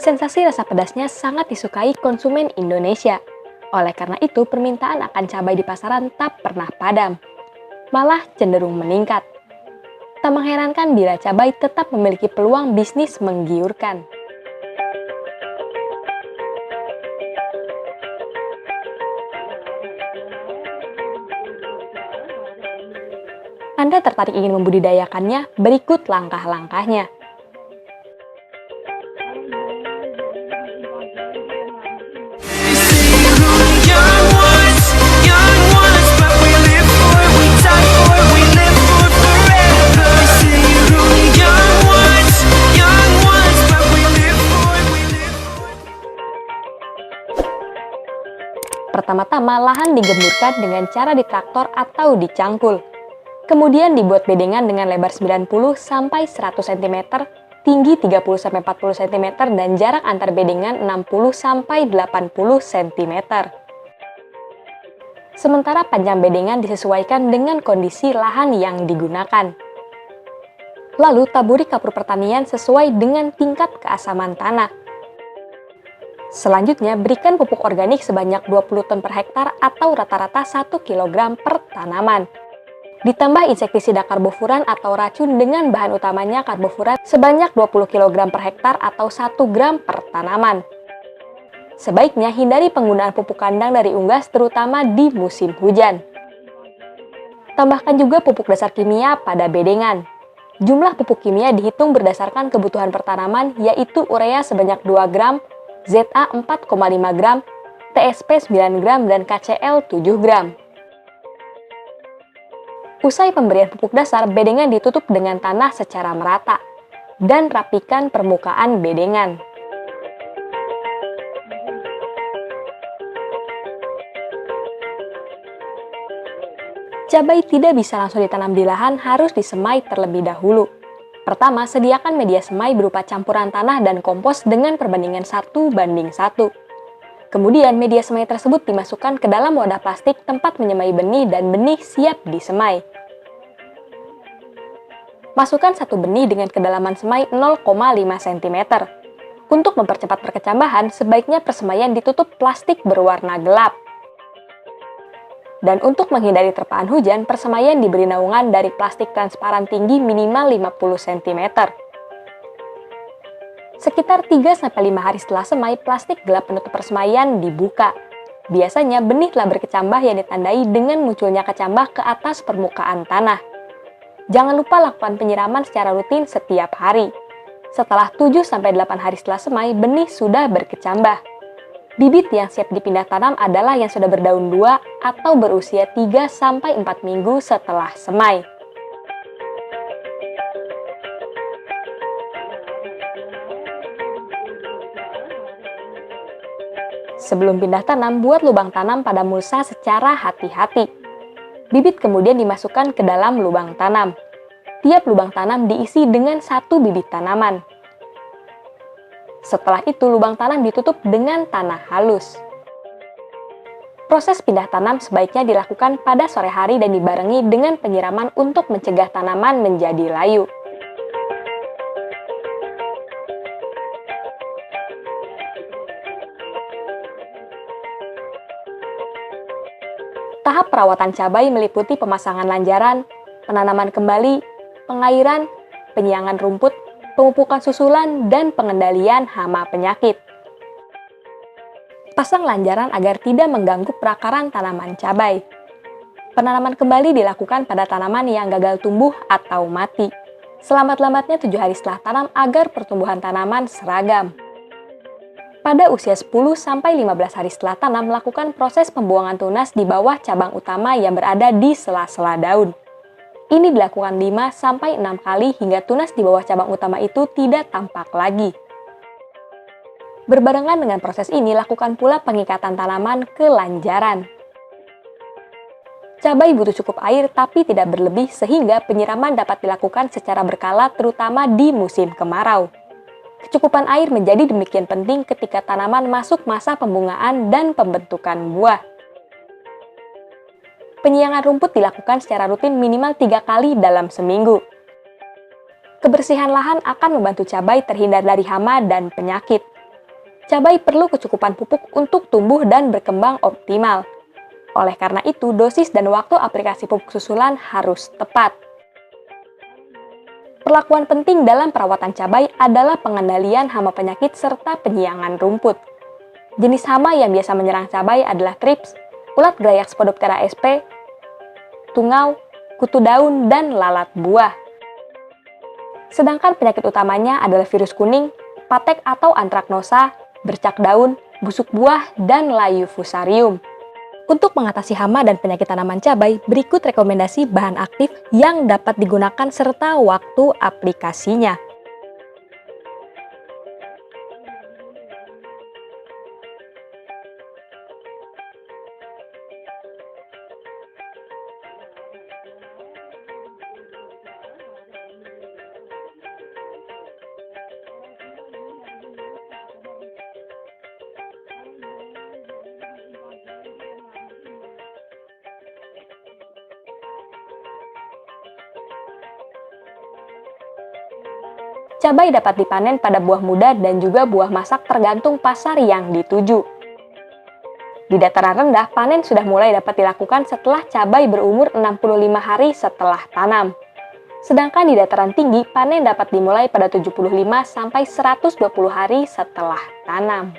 Sensasi rasa pedasnya sangat disukai konsumen Indonesia. Oleh karena itu, permintaan akan cabai di pasaran tak pernah padam, malah cenderung meningkat. Tak mengherankan bila cabai tetap memiliki peluang bisnis menggiurkan. Anda tertarik ingin membudidayakannya? Berikut langkah-langkahnya. Pertama-tama, lahan digemburkan dengan cara ditraktor atau dicangkul. Kemudian dibuat bedengan dengan lebar 90-100 cm, tinggi 30-40 cm, dan jarak antar bedengan 60-80 cm. Sementara panjang bedengan disesuaikan dengan kondisi lahan yang digunakan. Lalu taburi kapur pertanian sesuai dengan tingkat keasaman tanah. Selanjutnya, berikan pupuk organik sebanyak 20 ton per hektar atau rata-rata 1 kg per tanaman. Ditambah insektisida karbofuran atau racun dengan bahan utamanya karbofuran sebanyak 20 kg per hektar atau 1 gram per tanaman. Sebaiknya hindari penggunaan pupuk kandang dari unggas terutama di musim hujan. Tambahkan juga pupuk dasar kimia pada bedengan. Jumlah pupuk kimia dihitung berdasarkan kebutuhan per tanaman, yaitu urea sebanyak 2 gram, ZA 4,5 gram, TSP 9 gram, dan KCl 7 gram. Usai pemberian pupuk dasar, bedengan ditutup dengan tanah secara merata dan rapikan permukaan bedengan. Cabai tidak bisa langsung ditanam di lahan, harus disemai terlebih dahulu. Pertama, sediakan media semai berupa campuran tanah dan kompos dengan perbandingan 1:1. Kemudian, media semai tersebut dimasukkan ke dalam wadah plastik tempat menyemai benih dan benih siap disemai. Masukkan satu benih dengan kedalaman semai 0,5 cm. Untuk mempercepat perkecambahan, sebaiknya persemaian ditutup plastik berwarna gelap. Dan untuk menghindari terpaan hujan, persemaian diberi naungan dari plastik transparan tinggi minimal 50 cm. Sekitar 3-5 hari setelah semai, plastik gelap penutup persemaian dibuka. Biasanya benih telah berkecambah yang ditandai dengan munculnya kecambah ke atas permukaan tanah. Jangan lupa lakukan penyiraman secara rutin setiap hari. Setelah 7-8 hari setelah semai, benih sudah berkecambah. Bibit yang siap dipindah tanam adalah yang sudah berdaun 2 atau berusia 3-4 minggu setelah semai. Sebelum pindah tanam, buat lubang tanam pada mulsa secara hati-hati. Bibit kemudian dimasukkan ke dalam lubang tanam. Tiap lubang tanam diisi dengan 1 bibit tanaman. Setelah itu, lubang tanam ditutup dengan tanah halus. Proses pindah tanam sebaiknya dilakukan pada sore hari dan dibarengi dengan penyiraman untuk mencegah tanaman menjadi layu. Tahap perawatan cabai meliputi pemasangan lanjaran, penanaman kembali, pengairan, penyiangan rumput, pemupukan susulan, dan pengendalian hama penyakit. Pasang lanjaran agar tidak mengganggu perakaran tanaman cabai. Penanaman kembali dilakukan pada tanaman yang gagal tumbuh atau mati. Selambat-lambatnya 7 hari setelah tanam agar pertumbuhan tanaman seragam. Pada usia 10-15 hari setelah tanam, lakukan proses pembuangan tunas di bawah cabang utama yang berada di sela-sela daun. Ini dilakukan 5-6 kali hingga tunas di bawah cabang utama itu tidak tampak lagi. Berbarengan dengan proses ini, lakukan pula pengikatan tanaman ke lanjaran. Cabai butuh cukup air tapi tidak berlebih sehingga penyiraman dapat dilakukan secara berkala terutama di musim kemarau. Kecukupan air menjadi demikian penting ketika tanaman masuk masa pembungaan dan pembentukan buah. Penyiangan rumput dilakukan secara rutin minimal 3 kali dalam seminggu. Kebersihan lahan akan membantu cabai terhindar dari hama dan penyakit. Cabai perlu kecukupan pupuk untuk tumbuh dan berkembang optimal. Oleh karena itu, dosis dan waktu aplikasi pupuk susulan harus tepat. Perlakuan penting dalam perawatan cabai adalah pengendalian hama penyakit serta penyiangan rumput. Jenis hama yang biasa menyerang cabai adalah trips, ulat gelayak Spodoptera sp, tungau, kutu daun, dan lalat buah. Sedangkan penyakit utamanya adalah virus kuning, patek atau antraknosa, bercak daun, busuk buah, dan layu fusarium. Untuk mengatasi hama dan penyakit tanaman cabai, berikut rekomendasi bahan aktif yang dapat digunakan serta waktu aplikasinya. Cabai dapat dipanen pada buah muda dan juga buah masak tergantung pasar yang dituju. Di dataran rendah, panen sudah mulai dapat dilakukan setelah cabai berumur 65 hari setelah tanam. Sedangkan di dataran tinggi, panen dapat dimulai pada 75 sampai 120 hari setelah tanam.